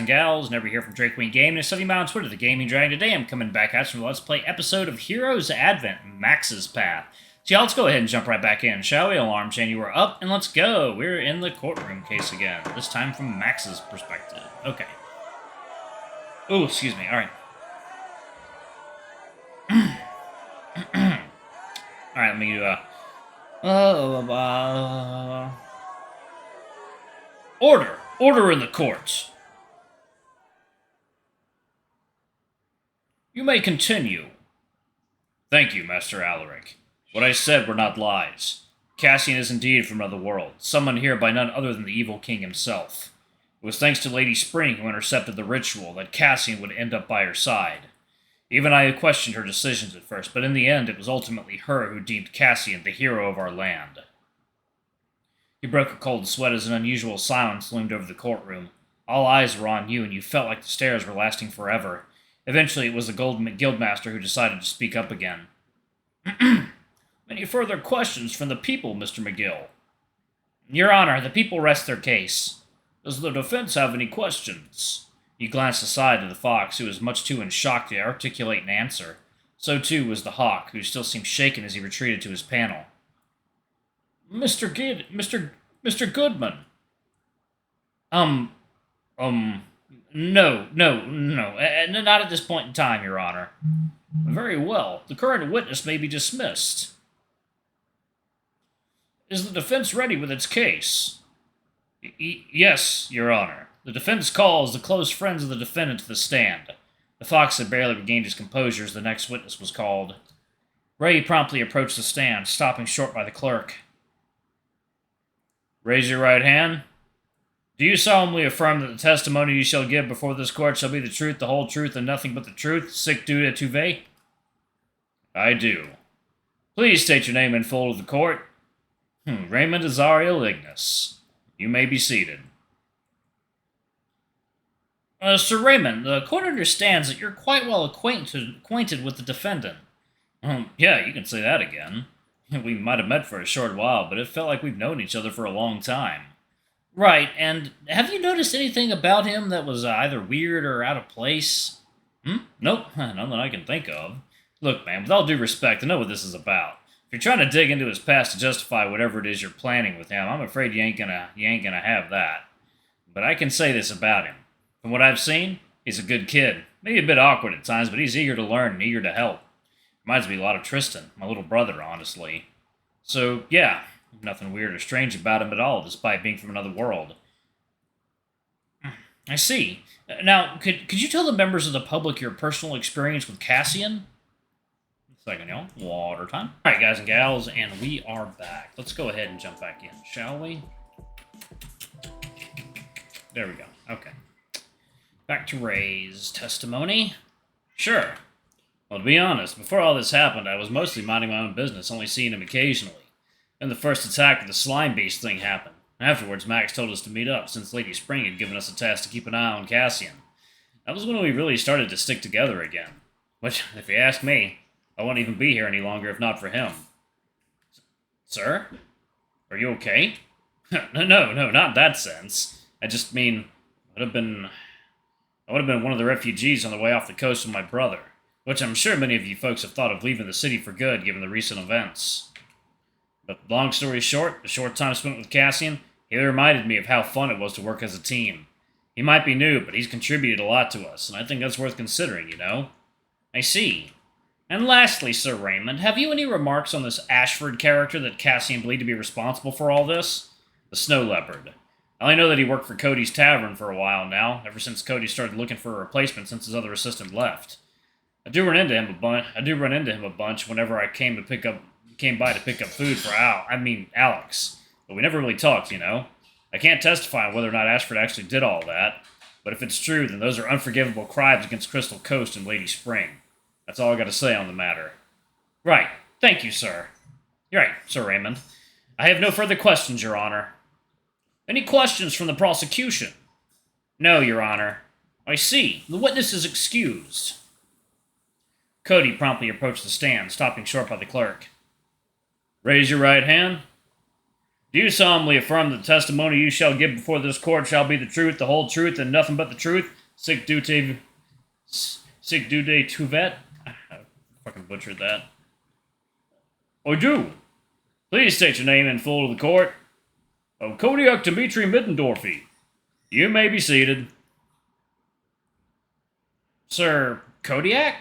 and gals, never hear from Drake Queen Game, and study on Twitter, the Gaming Dragon. Today I'm coming back at you from the Let's Play episode of Heroes Advent, Max's Path. So yeah, let's go ahead and jump right back in, shall we? Alarm chain, you are up, and let's go. We're in the courtroom case again, this time from Max's perspective. Okay. Oh, excuse me, alright. Alright, let me do Order! Order in the court! You may continue. Thank you, Master Alaric. What I said were not lies. Cassian is indeed from another world, summoned here by none other than the evil king himself. It was thanks to Lady Spring who intercepted the ritual that Cassian would end up by her side. Even I had questioned her decisions at first, but in the end it was ultimately her who deemed Cassian the hero of our land. He broke a cold sweat as an unusual silence loomed over the courtroom. All eyes were on you, and you felt like the stares were lasting forever. Eventually, it was the Guildmaster who decided to speak up again. Any further questions from the people, Mr. McGill? Your Honor, the people rest their case. Does the defense have any questions? He glanced aside to the fox, who was much too in shock to articulate an answer. So too was the hawk, who still seemed shaken as he retreated to his panel. Mr. Goodman. No, not at this point in time, Your Honor. Very well. The current witness may be dismissed. Is the defense ready with its case? Yes, Your Honor. The defense calls the close friends of the defendant to the stand. The fox had barely regained his composure as the next witness was called. Ray promptly approached the stand, stopping short by the clerk. Raise your right hand. Do you solemnly affirm that the testimony you shall give before this court shall be the truth, the whole truth, and nothing but the truth, sic due tuve? I do. Please state your name in full to the court. Raymond Azariel Ignis. You may be seated. Sir Raymond, the court understands that you're quite well acquainted with the defendant. Yeah, you can say that again. We might have met for a short while, but it felt like we've known each other for a long time. Right, and have you noticed anything about him that was either weird or out of place? Nope, none that I can think of. Look, man, with all due respect, I know what this is about. If you're trying to dig into his past to justify whatever it is you're planning with him, I'm afraid you ain't gonna have that. But I can say this about him. From what I've seen, he's a good kid. Maybe a bit awkward at times, but he's eager to learn and eager to help. Reminds me a lot of Tristan, my little brother, honestly. So, yeah, nothing weird or strange about him at all, despite being from another world. I see. Now, could you tell the members of the public your personal experience with Cassian? Second, y'all. Water time. Alright, guys and gals, and we are back. Let's go ahead and jump back in, shall we? There we go. Okay. Back to Ray's testimony. Sure. Well, to be honest, before all this happened, I was mostly minding my own business, only seeing him occasionally. Then the first attack with the slime beast thing happened. Afterwards, Max told us to meet up, since Lady Spring had given us a task to keep an eye on Cassian. That was when we really started to stick together again. Which, if you ask me, I wouldn't even be here any longer if not for him. Sir? Are you okay? No, not in that sense. I just mean, I would have been one of the refugees on the way off the coast with my brother. Which I'm sure many of you folks have thought of leaving the city for good, given the recent events. But long story short, the short time spent with Cassian, he reminded me of how fun it was to work as a team. He might be new, but he's contributed a lot to us, and I think that's worth considering, you know? I see. And lastly, Sir Raymond, have you any remarks on this Ashford character that Cassian believed to be responsible for all this? The Snow Leopard. I only know that he worked for Cody's Tavern for a while now, ever since Cody started looking for a replacement since his other assistant left. I do run into him a bunch whenever I came by to pick up food for Alex. But we never really talked, you know. I can't testify on whether or not Ashford actually did all that, but if it's true, then those are unforgivable crimes against Crystal Coast and Lady Spring. That's all I got to say on the matter. Right. Thank you, sir. You're right, Sir Raymond. I have no further questions, Your Honor. Any questions from the prosecution? No, Your Honor. I see. The witness is excused. Cody promptly approached the stand, stopping short by the clerk. Raise your right hand. Do you solemnly affirm that the testimony you shall give before this court shall be the truth, the whole truth, and nothing but the truth? Sic dude tuvet? I fucking butchered that. I do. Please state your name in full to the court. Oh, Kodiak Dmitri Middendorfy. You may be seated. Sir Kodiak?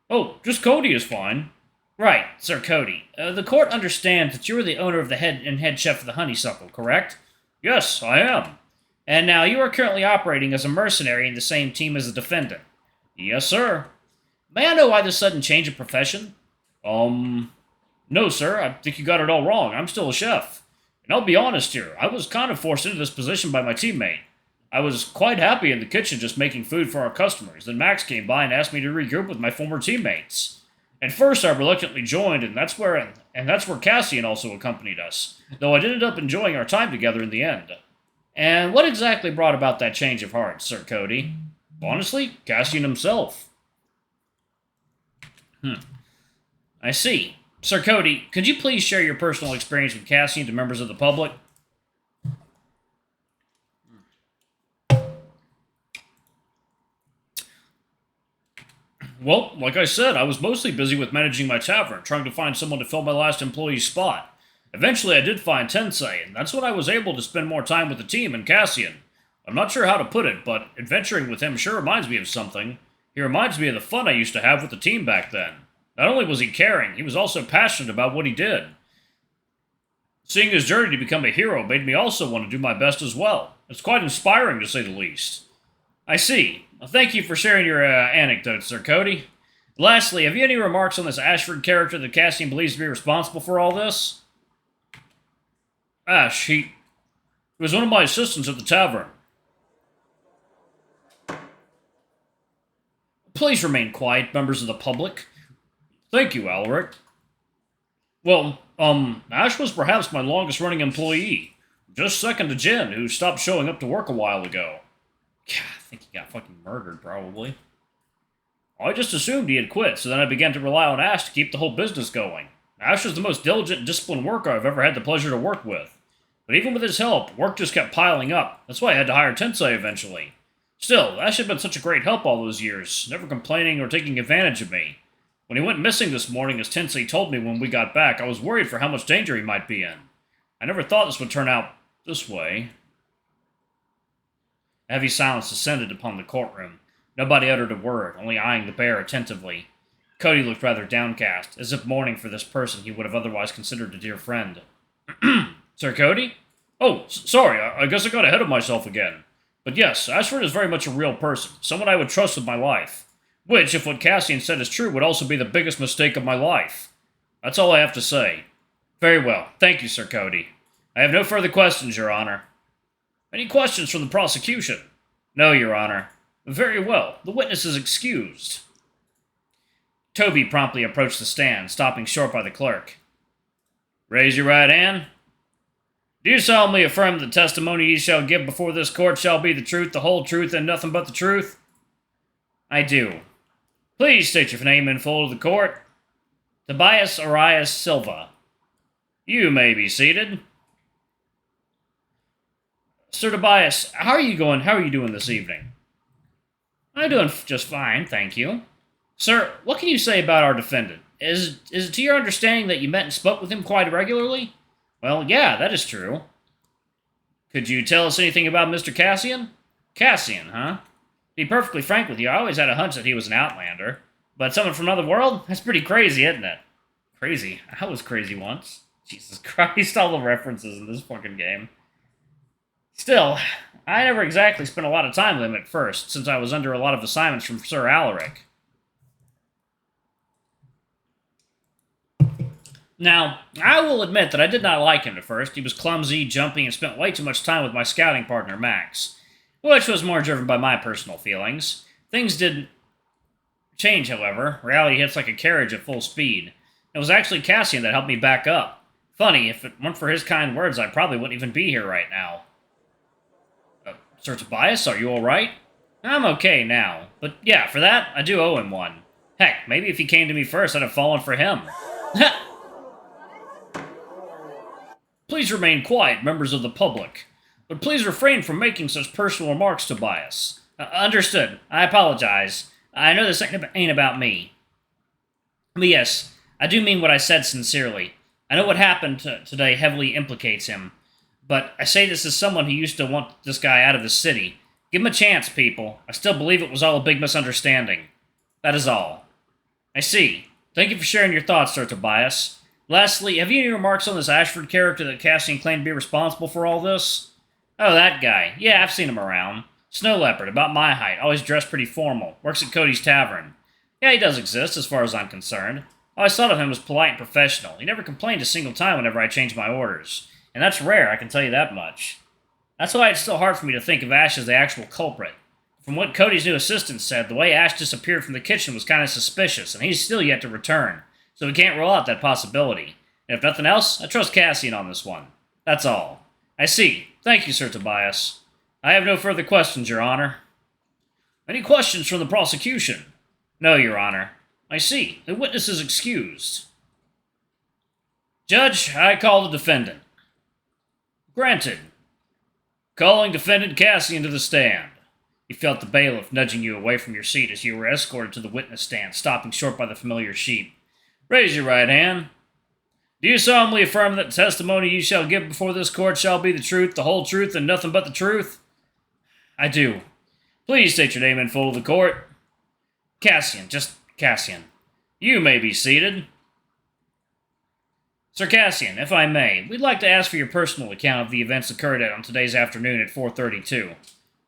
Oh, just Cody is fine. Right, Sir Cody. The court understands that you are the owner of the head chef of the Honeysuckle, correct? Yes, I am. And now you are currently operating as a mercenary in the same team as the defendant. Yes, sir. May I know why this sudden change of profession? No, sir. I think you got it all wrong. I'm still a chef. And I'll be honest here, I was kind of forced into this position by my teammate. I was quite happy in the kitchen just making food for our customers. Then Max came by and asked me to regroup with my former teammates. At first, I reluctantly joined, and that's where Cassian also accompanied us, though I did end up enjoying our time together in the end. And what exactly brought about that change of heart, Sir Cody? Honestly, Cassian himself. I see. Sir Cody, could you please share your personal experience with Cassian to members of the public? Well, like I said, I was mostly busy with managing my tavern, trying to find someone to fill my last employee's spot. Eventually, I did find Tensei, and that's when I was able to spend more time with the team and Cassian. I'm not sure how to put it, but adventuring with him sure reminds me of something. He reminds me of the fun I used to have with the team back then. Not only was he caring, he was also passionate about what he did. Seeing his journey to become a hero made me also want to do my best as well. It's quite inspiring, to say the least. I see. Well, thank you for sharing your anecdotes, Sir Cody. Lastly, have you any remarks on this Ashford character that Cassian believes to be responsible for all this? Ash, he was one of my assistants at the tavern. Please remain quiet, members of the public. Thank you, Alaric. Well, Ash was perhaps my longest-running employee. Just second to Jen, who stopped showing up to work a while ago. God, I think he got fucking murdered, probably. I just assumed he had quit, so then I began to rely on Ash to keep the whole business going. Ash was the most diligent and disciplined worker I've ever had the pleasure to work with. But even with his help, work just kept piling up. That's why I had to hire Tensei eventually. Still, Ash had been such a great help all those years, never complaining or taking advantage of me. When he went missing this morning, as Tensei told me when we got back, I was worried for how much danger he might be in. I never thought this would turn out this way. A heavy silence descended upon the courtroom. Nobody uttered a word, only eyeing the bear attentively. Cody looked rather downcast, as if mourning for this person he would have otherwise considered a dear friend. Sir Cody? Oh, sorry, I guess I got ahead of myself again. But yes, Ashford is very much a real person, someone I would trust with my life. Which, if what Cassian said is true, would also be the biggest mistake of my life. That's all I have to say. Very well. Thank you, Sir Cody. I have no further questions, Your Honor. Any questions from the prosecution? No, Your Honor. Very well. The witness is excused. Toby promptly approached the stand, stopping short by the clerk. Raise your right hand. Do you solemnly affirm that the testimony you shall give before this court shall be the truth, the whole truth, and nothing but the truth? I do. Please state your name in full to the court. Tobias Arias Silva. You may be seated. Sir Tobias, how are you doing this evening? I'm doing just fine, thank you. Sir, what can you say about our defendant? Is it to your understanding that you met and spoke with him quite regularly? Well, yeah, that is true. Could you tell us anything about Mr. Cassian? Cassian, huh? To be perfectly frank with you, I always had a hunch that he was an outlander. But someone from another world? That's pretty crazy, isn't it? Crazy? I was crazy once. Jesus Christ, all the references in this fucking game. Still, I never exactly spent a lot of time with him at first, since I was under a lot of assignments from Sir Alaric. Now, I will admit that I did not like him at first. He was clumsy, jumpy, and spent way too much time with my scouting partner, Max, which was more driven by my personal feelings. Things didn't change, however. Reality hits like a carriage at full speed. It was actually Cassian that helped me back up. Funny, if it weren't for his kind words, I probably wouldn't even be here right now. Sir Tobias, are you alright? I'm okay now. But yeah, for that, I do owe him one. Heck, maybe if he came to me first, I'd have fallen for him. Please Please remain quiet, members of the public. But please refrain from making such personal remarks, Tobias. Understood. I apologize. I know this ain't about me. But yes, I do mean what I said sincerely. I know what happened today heavily implicates him. But I say this as someone who used to want this guy out of the city. Give him a chance, people. I still believe it was all a big misunderstanding. That is all. I see. Thank you for sharing your thoughts, Sir Tobias. Lastly, have you any remarks on this Ashford character that Cassian claimed to be responsible for all this? Oh, that guy. Yeah, I've seen him around. Snow leopard, about my height, always dressed pretty formal. Works at Cody's Tavern. Yeah, he does exist, as far as I'm concerned. I always thought of him as polite and professional. He never complained a single time whenever I changed my orders. And that's rare, I can tell you that much. That's why it's still hard for me to think of Ash as the actual culprit. From what Cody's new assistant said, the way Ash disappeared from the kitchen was kind of suspicious, and he's still yet to return. So we can't rule out that possibility. And if nothing else, I trust Cassian on this one. That's all. I see. Thank you, Sir Tobias. I have no further questions, Your Honor. Any questions from the prosecution? No, Your Honor. I see. The witness is excused. Judge, I call the defendant. Granted. Calling defendant Cassian to the stand. You felt the bailiff nudging you away from your seat as you were escorted to the witness stand, stopping short by the familiar sheep. Raise your right hand. Do you solemnly affirm that the testimony you shall give before this court shall be the truth, the whole truth, and nothing but the truth? I do. Please state your name in full to the court. Cassian, just Cassian. You may be seated. Sir Cassian, if I may, we'd like to ask for your personal account of the events occurred on today's afternoon at 4:32.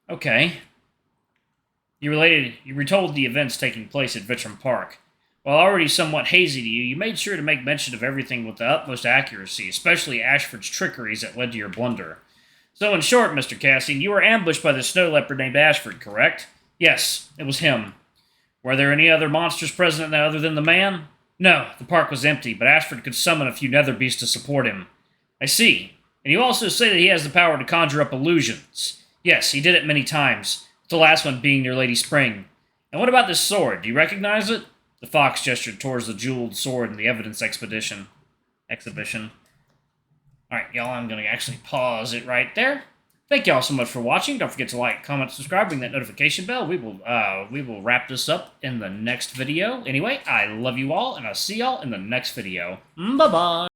Okay. You retold the events taking place at Vittram Park. While already somewhat hazy to you, you made sure to make mention of everything with the utmost accuracy, especially Ashford's trickeries that led to your blunder. So in short, Mr. Cassian, you were ambushed by the snow leopard named Ashford, correct? Yes, it was him. Were there any other monsters present other than the man? No, the park was empty, but Ashford could summon a few nether beasts to support him. I see. And you also say that he has the power to conjure up illusions. Yes, he did it many times, the last one being near Lady Spring. And what about this sword? Do you recognize it? The fox gestured towards the jeweled sword in the evidence exhibition. Alright, y'all, I'm going to actually pause it right there. Thank y'all so much for watching. Don't forget to like, comment, subscribe, ring that notification bell. We will wrap this up in the next video. Anyway, I love you all, and I'll see y'all in the next video. Bye-bye!